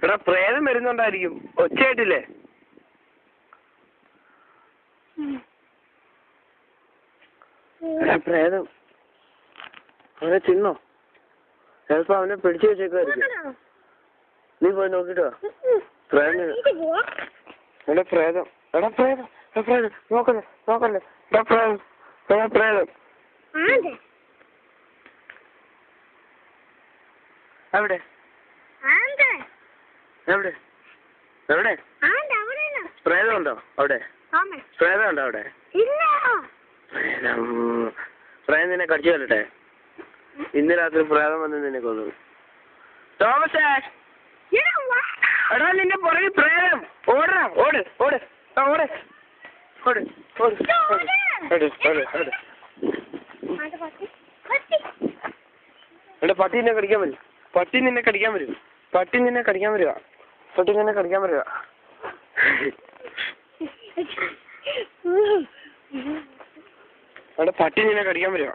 എടാ പ്രേതം വരുന്നുണ്ടായിരിക്കും. ഒച്ചയായിട്ടില്ലേ? എടാ പ്രേതം അവനെ തിന്നോ? ചിലപ്പോ അവനെ പിടിച്ചു വെച്ചേക്കുമായിരിക്കും. നീ പോയി നോക്കിട്ടോ. പ്രേതം എടാ പ്രേതം എടാ പ്രേതം എടാ പ്രേതം നോക്കല്ലേ നോക്കല്ലേ എടാ പ്രേതം എടാ പ്രേതം എവിടെ എവിടെ എവിടെ പ്രേതം ഉണ്ടോ അവിടെ? പ്രേതം ഉണ്ടോ അവിടെ? പ്രേതം നിന്നെ കടിച്ചു കൊല്ലട്ടെ. ഇന്ന് രാത്രി പ്രേതം വന്ന് നിന്നെ കൊന്നു. തോമസേ എടാ നിന്റെ പുറകിൽ പ്രേതം. ഓടാ ഓട് ഓട് ഓട് ഓട് ഓട് ഓട് ഓട് ഓട്. എടാ പട്ടി നിന്നെ കടിക്കാൻ വരും. പട്ടി നിന്നെ കടിക്കാൻ വരും. പട്ടി നിന്നെ കടിക്കാൻ വരിക. പട്ടി നിന്നെ കടിക്കാൻ വരിക. എടാ പട്ടി നിന്നെ കടിക്കാൻ വരിക.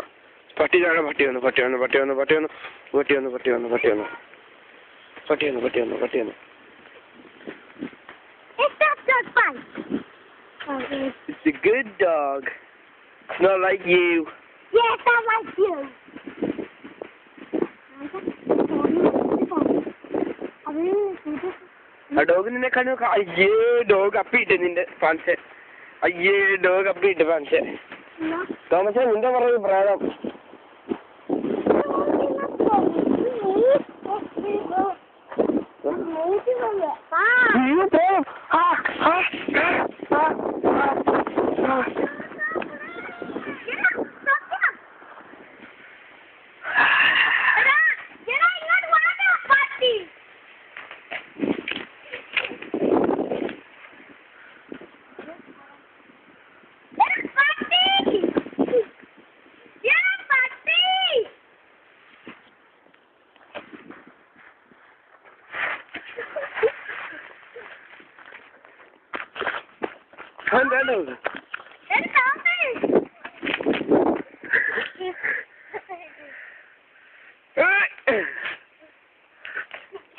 പട്ടി താഴെ. പട്ടി വന്നു പട്ടി വന്നു പട്ടി വന്നു പട്ടി വന്നു പട്ടി വന്നു പട്ടി വന്നു പട്ടി വന്നു പട്ടി വന്നു പട്ടി വന്നു പട്ടി വന്നു. It's a good dog. It's not like you. Yes, I like you. ആ ഡോഗ് നിന്നെ കണ്ടു. അയ്യേ ഡോഗ് അപ്പിയിട്ട് നിന്റെ ഫാൻസ്. അയ്യേ ഡോഗ് അപ്പിയിട്ട് ഫാൻസ്. തോമസേ നിന്റെ പുറകെ പ്രേതം.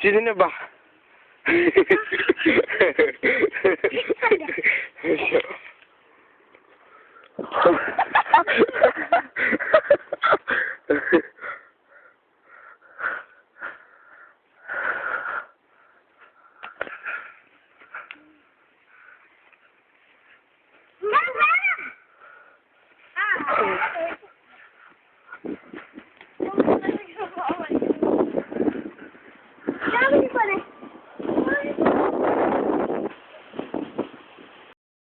ഇതിന്റെ ബാ